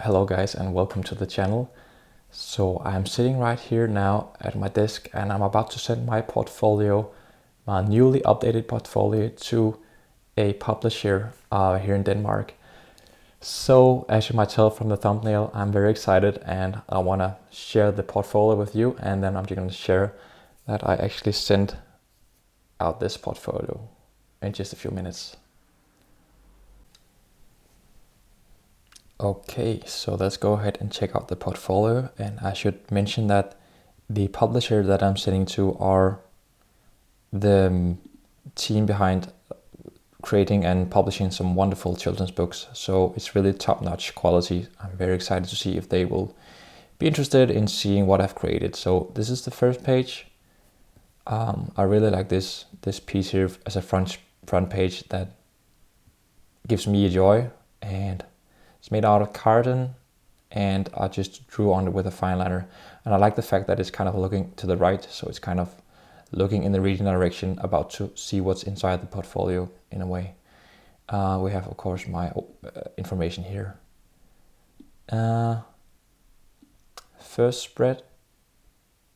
Hello guys and welcome to the channel. So I'm sitting right here now at my desk and I'm about to send my portfolio, my newly updated portfolio, to a publisher here in Denmark. So as you might tell from the thumbnail, I'm very excited and I want to share the portfolio with you, and then I'm just going to share that I actually sent out this portfolio in just a few minutes. Okay, so let's go ahead and check out the portfolio, and I should mention that the publisher that I'm sending to are the team behind creating and publishing some wonderful children's books, so it's really top-notch quality. I'm very excited to see if they will be interested in seeing what I've created. So this is the first page. I really like this piece here as a front page that gives me a joy, and it's made out of carton, and I just drew on it with a fine liner. And I like the fact that it's kind of looking to the right, so it's kind of looking in the reading direction, about to see what's inside the portfolio in a way. We have, of course, my information here. First spread.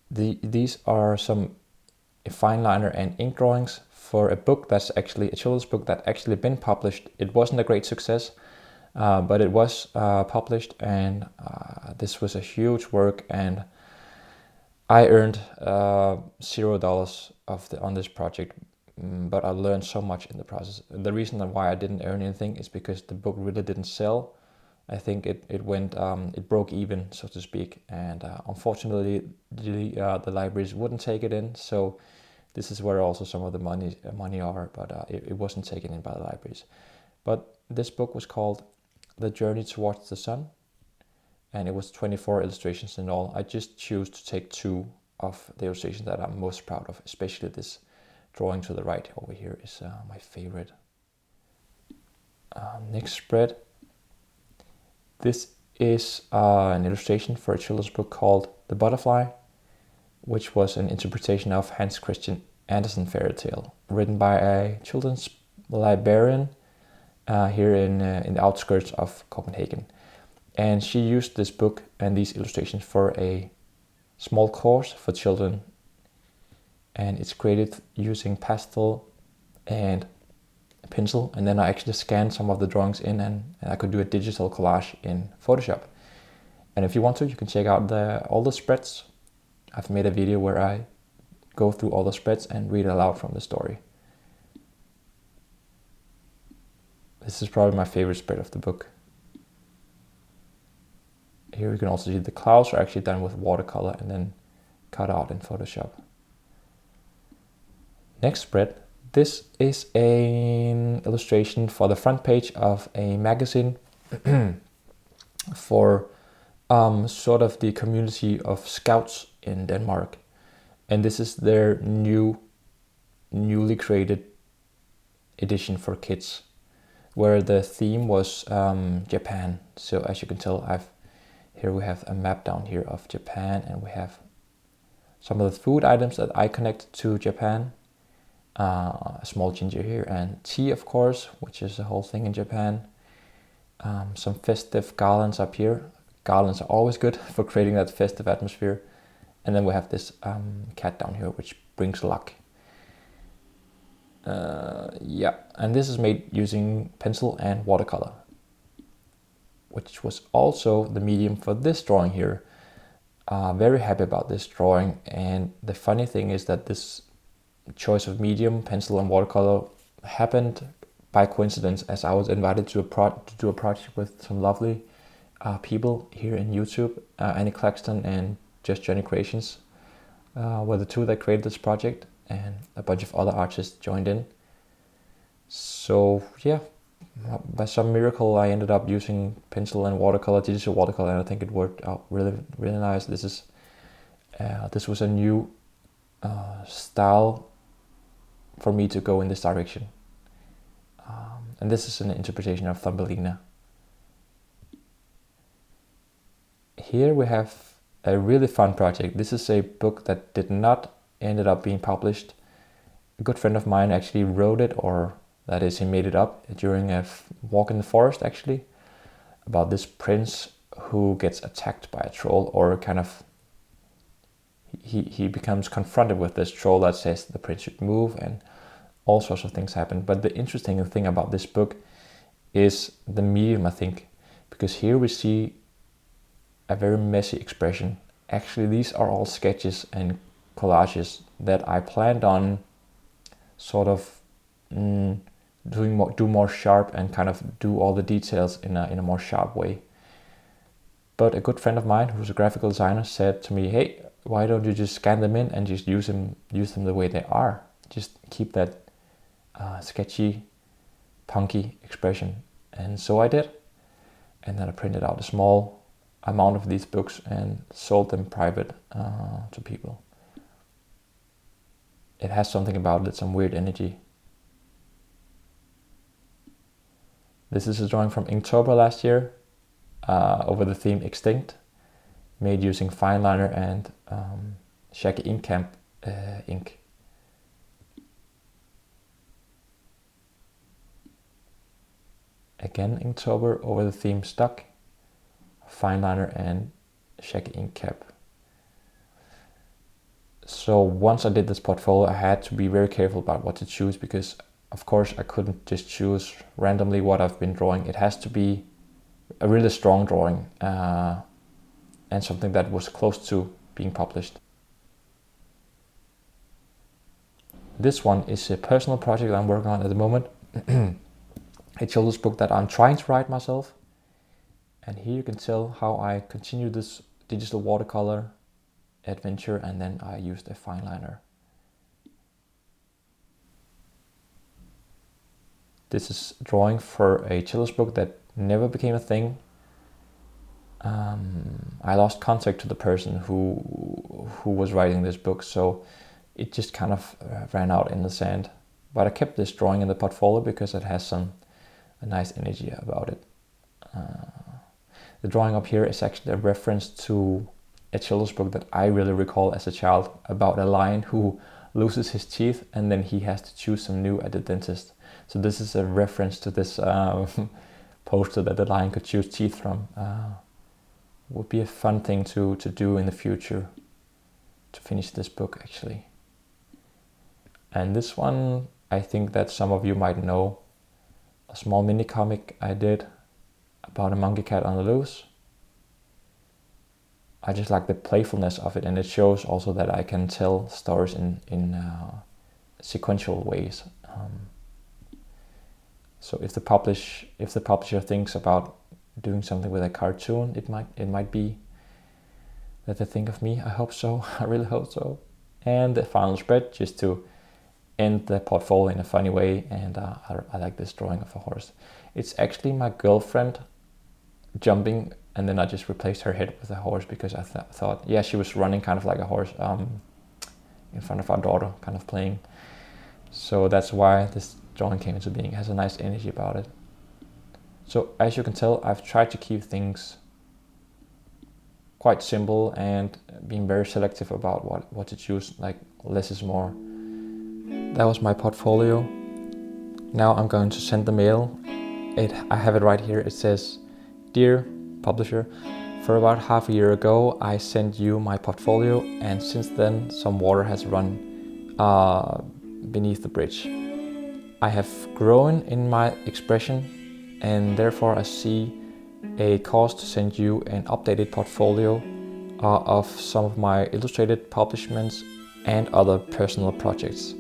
These are some fine liner and ink drawings for a book that's actually a children's book that actually been published. It wasn't a great success, but it was published, and this was a huge work, and I earned $0 on this project, but I learned so much in the process. The reason why I didn't earn anything is because the book really didn't sell. I think it broke even, so to speak, and unfortunately the libraries wouldn't take it in. So this is where also some of the money are, but it wasn't taken in by the libraries. But this book was called The Journey Towards the Sun, and it was 24 illustrations in all. I just choose to take 2 of the illustrations that I'm most proud of, especially this drawing to the right over here is my favorite. Next spread. This is an illustration for a children's book called The Butterfly, which was an interpretation of Hans Christian Andersen fairy tale, written by a children's librarian here in the outskirts of Copenhagen. And she used this book and these illustrations for a small course for children. And it's created using pastel and a pencil. And then I actually scanned some of the drawings in, and I could do a digital collage in Photoshop. And if you want to, you can check out all the spreads. I've made a video where I go through all the spreads and read aloud from the story. This is probably my favorite spread of the book. Here you can also see the clouds are actually done with watercolor and then cut out in Photoshop. Next spread. This is an illustration for the front page of a magazine for sort of the community of scouts in Denmark. And this is their newly created edition for kids, where the theme was Japan. So as you can tell, here we have a map down here of Japan, and we have some of the food items that I connected to Japan. A small ginger here, and tea, of course, which is a whole thing in Japan. Some festive garlands up here. Garlands are always good for creating that festive atmosphere. And then we have this cat down here, which brings luck. Yeah, and this is made using pencil and watercolor, which was also the medium for this drawing here. Very happy about this drawing, and the funny thing is that this choice of medium, pencil and watercolor, happened by coincidence, as I was invited to do a project with some lovely people here in YouTube. Annie Claxton and Just Journey Creations were the 2 that created this project, and a bunch of other artists joined in. So yeah, by some miracle I ended up using pencil and watercolor, digital watercolor, and I think it worked out really, really nice. This was a new style for me to go in this direction. And this is an interpretation of Thumbelina. Here we have a really fun project. This is a book that did not ended up being published. A good friend of mine actually wrote it, or that is, he made it up during a walk in the forest, actually, about this prince who gets attacked by a troll, or kind of he becomes confronted with this troll that says the prince should move, and all sorts of things happen. But the interesting thing about this book is the medium, I think, because here we see a very messy expression. Actually, these are all sketches and collages that I planned on sort of do more sharp and kind of do all the details in a more sharp way. But a good friend of mine who's a graphical designer said to me, hey, why don't you just scan them in and just use them the way they are? Just keep that sketchy, punky expression. And so I did. And then I printed out a small amount of these books and sold them private to people. It has something about it, some weird energy. This is a drawing from Inktober last year over the theme Extinct, made using fine liner and Shaggy Inkamp ink. Again, Inktober over the theme Stuck, fine liner and Shaggy Inkamp. So once I did this portfolio, I had to be very careful about what to choose, because of course I couldn't just choose randomly what I've been drawing. It has to be a really strong drawing and something that was close to being published. This one is a personal project I'm working on at the moment. A children's book that I'm trying to write myself. And here you can tell how I continue this digital watercolor adventure, and then I used a fine liner. This is drawing for a children's book that never became a thing. I lost contact to the person who was writing this book, so it just kind of ran out in the sand. But I kept this drawing in the portfolio because it has a nice energy about it. The drawing up here is actually a reference to a children's book that I really recall as a child, about a lion who loses his teeth and then he has to choose some new at the dentist. So this is a reference to this poster that the lion could choose teeth from. Would be a fun thing to do in the future, to finish this book actually. And this one, I think that some of you might know, a small mini comic I did about a monkey cat on the loose. I just like the playfulness of it, and it shows also that I can tell stories in sequential ways. So if the publisher thinks about doing something with a cartoon, it might be that they think of me. I hope so. I really hope so. And the final spread, just to end the portfolio in a funny way, and I like this drawing of a horse. It's actually my girlfriend jumping, and then I just replaced her head with a horse because I thought, yeah, she was running kind of like a horse in front of our daughter, kind of playing. So that's why this drawing came into being. It has a nice energy about it. So as you can tell, I've tried to keep things quite simple and being very selective about what to choose, like less is more. That was my portfolio. Now I'm going to send the mail. I have it right here. It says, "Dear publisher, for about half a year ago I sent you my portfolio, and since then some water has run beneath the bridge. I have grown in my expression, and therefore I see a cause to send you an updated portfolio of some of my illustrated publishments and other personal projects.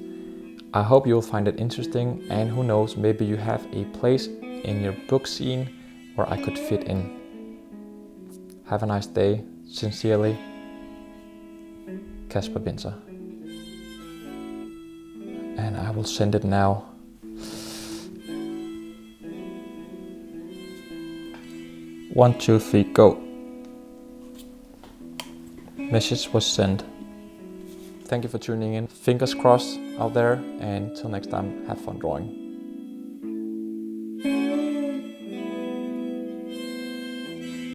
I hope you'll find it interesting, and who knows, maybe you have a place in your book scene where I could fit in. Have a nice day. Sincerely, Kasper Binzer." And I will send it now. One, two, three, go. Message was sent. Thank you for tuning in. Fingers crossed out there, and till next time, have fun drawing.